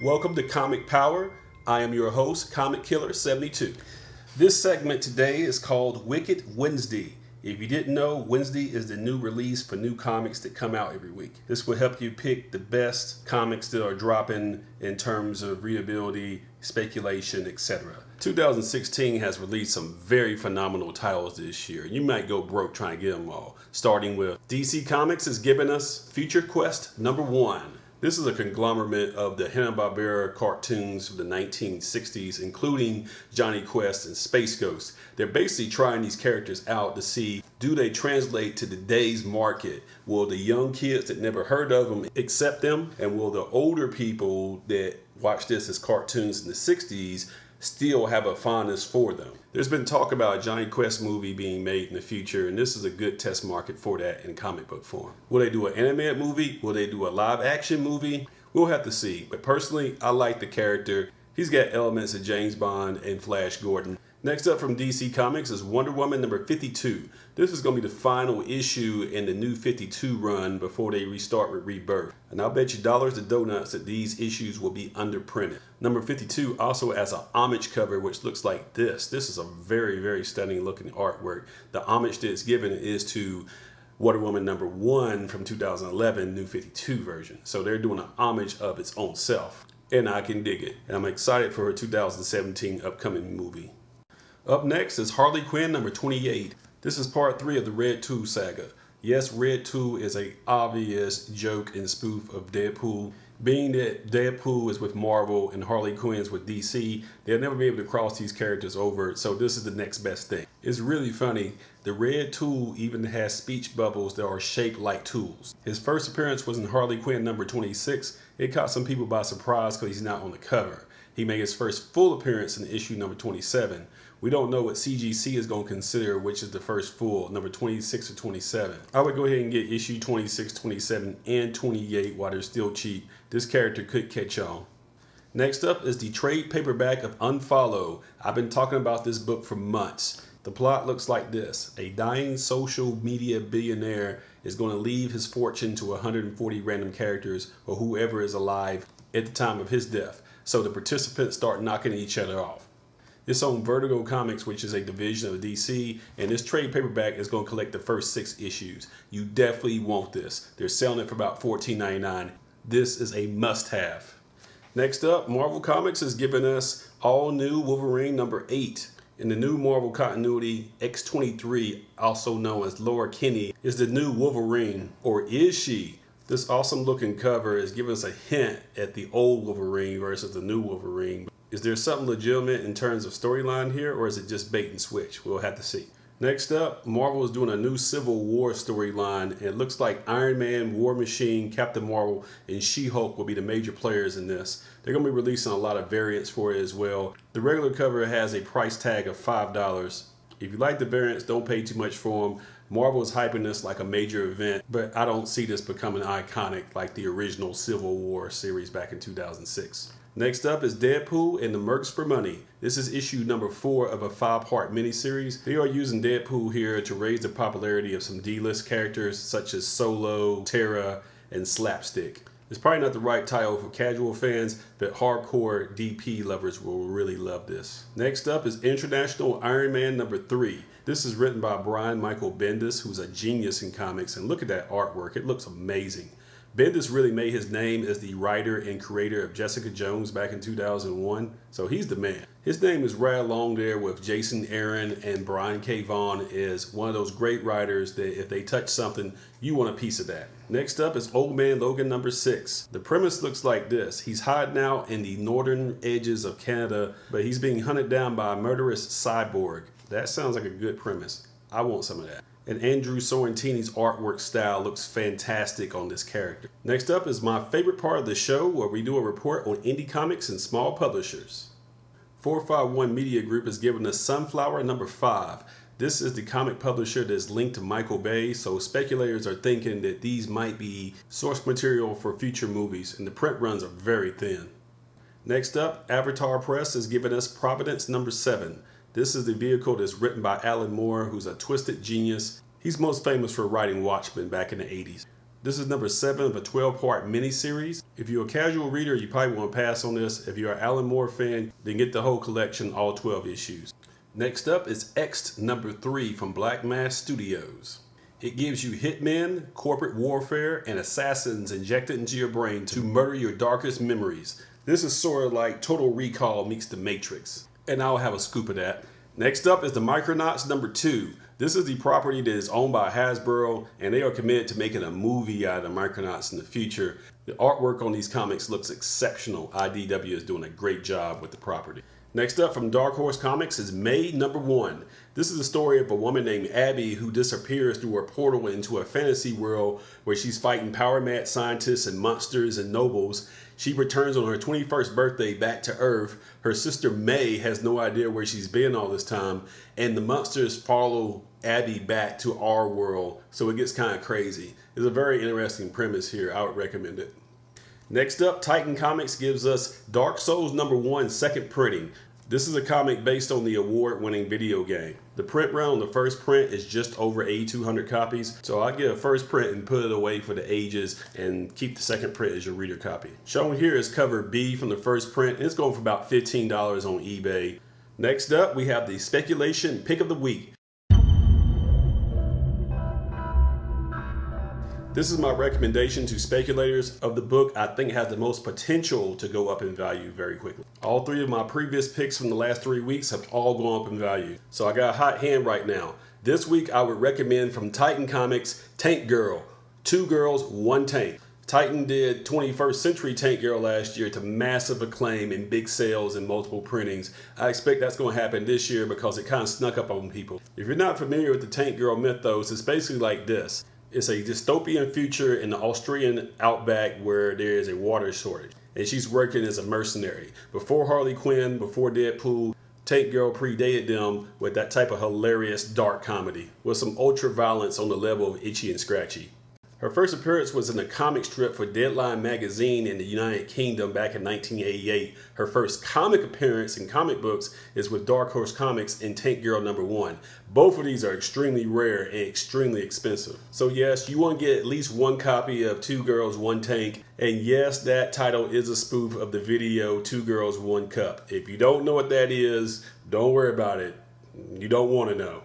Welcome to Comic Power. I am your host, Comic Killer 72. This segment today is called Wicked Wednesday. If you didn't know, Wednesday is the new release for new comics that come out every week. This will help you pick the best comics that are dropping in terms of readability, speculation, etc. 2016 has released some very phenomenal titles this year. You might go broke trying to get them all. Starting with DC Comics is giving us Future Quest #1. This is a conglomerate of the Hanna-Barbera cartoons from the 1960s, including Johnny Quest and Space Ghost. They're basically trying these characters out to see, do they translate to today's market? Will the young kids that never heard of them accept them? And will the older people that watch this as cartoons in the 60s still have a fondness for them? There's been talk about a Johnny Quest movie being made in the future, and this is a good test market for that in comic book form. Will they do an animated movie? Will they do a live action movie? We'll have to see. But personally, I like the character. He's got elements of James Bond and Flash Gordon. Next up from DC Comics is Wonder Woman #52. This is going to be the final issue in the new 52 run before they restart with Rebirth. And I'll bet you dollars to donuts that these issues will be underprinted. Number 52 also has an homage cover which looks like this. This is a very, very stunning looking artwork. The homage that it's given is to Wonder Woman #1 from 2011, new 52 version. So they're doing an homage of its own self. And I can dig it. And I'm excited for her 2017 upcoming movie. Up next is Harley Quinn #28. This is part 3 of the Red 2 saga. Yes, Red 2 is a obvious joke and spoof of Deadpool. Being that Deadpool is with Marvel and Harley Quinn is with DC, they'll never be able to cross these characters over, so this is the next best thing. It's really funny. The Red Tool even has speech bubbles that are shaped like tools. His first appearance was in Harley Quinn #26. It caught some people by surprise because he's not on the cover. He made his first full appearance in issue #27. We don't know what CGC is going to consider which is the first full, number 26 or 27. I would go ahead and get issue 26, 27, and 28 while they're still cheap. This character could catch on. Next up is the trade paperback of Unfollow. I've been talking about this book for months. The plot looks like this. A dying social media billionaire is going to leave his fortune to 140 random characters or whoever is alive at the time of his death. So the participants start knocking each other off. It's on Vertigo Comics, which is a division of DC, and this trade paperback is going to collect the first 6 issues. You definitely want this. They're selling it for about $14.99. This is a must-have. Next up, Marvel Comics is giving us all new Wolverine #8. In the new Marvel continuity, X-23, also known as Laura Kinney, is the new Wolverine, or is she? This awesome looking cover is giving us a hint at the old Wolverine versus the new Wolverine. Is there something legitimate in terms of storyline here, or is it just bait and switch? We'll have to see. Next up, Marvel is doing a new Civil War storyline, and it looks like Iron Man, War Machine, Captain Marvel, and She-Hulk will be the major players in this. They're going to be releasing a lot of variants for it as well. The regular cover has a price tag of $5. If you like the variants, don't pay too much for them. Marvel is hyping this like a major event, but I don't see this becoming iconic like the original Civil War series back in 2006. Next up is Deadpool and the Mercs for Money. This is issue #4 of a 5-part miniseries. They are using Deadpool here to raise the popularity of some D-list characters such as Solo, Terra, and Slapstick. It's probably not the right title for casual fans, but hardcore DP lovers will really love this. Next up is International Iron Man #3. This is written by Brian Michael Bendis, who's a genius in comics, and look at that artwork. It looks amazing. Bendis really made his name as the writer and creator of Jessica Jones back in 2001, so he's the man. His name is right along there with Jason Aaron and Brian K. Vaughan as one of those great writers that if they touch something, you want a piece of that. Next up is Old Man Logan #6. The premise looks like this. He's hiding out in the northern edges of Canada, but he's being hunted down by a murderous cyborg. That sounds like a good premise. I want some of that. And Andrew Sorrentini's artwork style looks fantastic on this character. Next up is my favorite part of the show, where we do a report on indie comics and small publishers. 451 Media Group is giving us Sunflower #5. This is the comic publisher that's linked to Michael Bay, so speculators are thinking that these might be source material for future movies, and the print runs are very thin. Next up, Avatar Press is giving us Providence #7. This is the vehicle that's written by Alan Moore, who's a twisted genius. He's most famous for writing Watchmen back in the 80s. This is number 7 of a 12-part miniseries. If you're a casual reader, you probably want to pass on this. If you're an Alan Moore fan, then get the whole collection, all 12 issues. Next up is X number 3 from Black Mass Studios. It gives you hitmen, corporate warfare, and assassins injected into your brain to murder your darkest memories. This is sort of like Total Recall meets The Matrix. And I'll have a scoop of that. Next up is the Micronauts number 2. This is the property that is owned by Hasbro, and they are committed to making a movie out of the Micronauts in the future. The artwork on these comics looks exceptional. IDW is doing a great job with the property. Next up from Dark Horse Comics is May number 1. This is the story of a woman named Abby who disappears through a portal into a fantasy world where she's fighting power-mad scientists and monsters and nobles. She returns on her 21st birthday back to Earth. Her sister May has no idea where she's been all this time, and the monsters follow Abby back to our world, so it gets kind of crazy. It's a very interesting premise here. I would recommend it. Next up, Titan Comics gives us Dark Souls number 1 second printing. This is a comic based on the award-winning video game. The print run on the first print is just over 8,200 copies, so I'll get a first print and put it away for the ages and keep the second print as your reader copy. Shown here is cover B from the first print, and it's going for about $15 on eBay. Next up, we have the Speculation Pick of the Week. This is my recommendation to speculators of the book I think has the most potential to go up in value very quickly. All 3 of my previous picks from the last 3 weeks have all gone up in value. So I got a hot hand right now. This week I would recommend from Titan Comics, Tank Girl. 2 girls, 1 tank. Titan did 21st Century Tank Girl last year to massive acclaim and big sales and multiple printings. I expect that's going to happen this year because it kind of snuck up on people. If you're not familiar with the Tank Girl mythos, it's basically like this. It's a dystopian future in the Australian outback where there is a water shortage, and she's working as a mercenary. Before Harley Quinn, before Deadpool, Tank Girl predated them with that type of hilarious dark comedy with some ultra violence on the level of Itchy and Scratchy. Her first appearance was in a comic strip for Deadline magazine in the United Kingdom back in 1988. Her first comic appearance in comic books is with Dark Horse Comics in Tank Girl number 1. Both of these are extremely rare and extremely expensive. So yes, you want to get at least 1 copy of 2 Girls, 1 Tank. And yes, that title is a spoof of the video 2 Girls, 1 Cup. If you don't know what that is, don't worry about it. You don't want to know.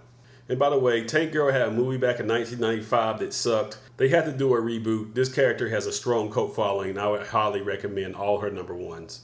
And by the way, Tank Girl had a movie back in 1995 that sucked. They had to do a reboot. This character has a strong cult following, and I would highly recommend all her number 1s.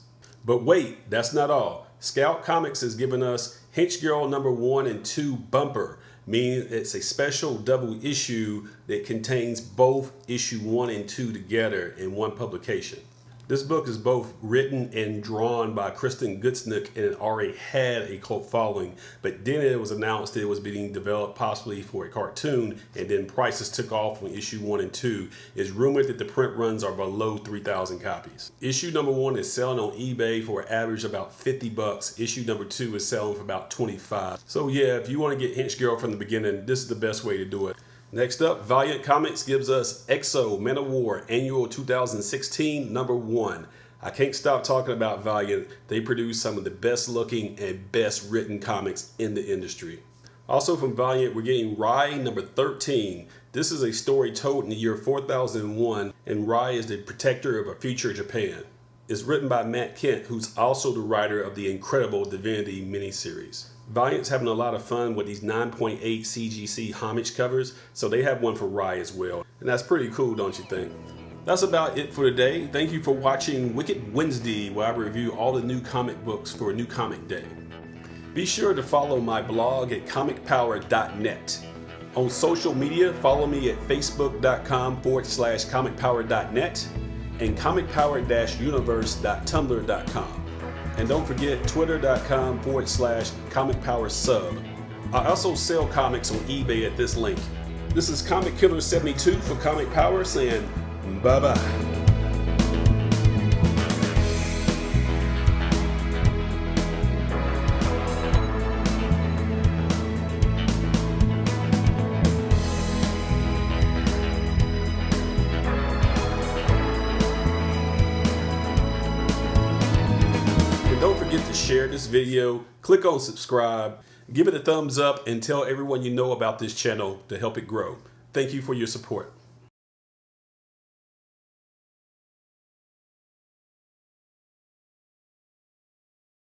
But wait, that's not all. Scout Comics has given us Hench Girl number 1 and 2 Bumper, meaning it's a special double issue that contains both issue 1 and 2 together in one publication. This book is both written and drawn by Kristen Gutznick, and it already had a cult following, but then it was announced that it was being developed possibly for a cartoon, and then prices took off on issue 1 and 2. It's rumored that the print runs are below 3,000 copies. Issue number 1 is selling on eBay for an average about 50 bucks. Issue number 2 is selling for about 25. So yeah, if you want to get Hench Girl from the beginning, this is the best way to do it. Next up, Valiant Comics gives us Exo Men of War Annual 2016 number 1. I can't stop talking about Valiant. They produce some of the best looking and best written comics in the industry. Also from Valiant, we're getting Rai number 13. This is a story told in the year 4001, and Rai is the protector of a future Japan. It's written by Matt Kent, who's also the writer of the incredible Divinity miniseries. Valiant's having a lot of fun with these 9.8 CGC homage covers, so they have one for Rai as well. And that's pretty cool, don't you think? That's about it for today. Thank you for watching Wicked Wednesday, where I review all the new comic books for a new comic day. Be sure to follow my blog at comicpower.net. On social media, follow me at facebook.com/comicpower.net and comicpower-universe.tumblr.com. And don't forget twitter.com/comicpowersub. I also sell comics on eBay at this link. This is Comic Killer 72 for Comic Power saying bye-bye. Don't forget to share this video, click on subscribe, give it a thumbs up, and tell everyone you know about this channel to help it grow. Thank you for your support.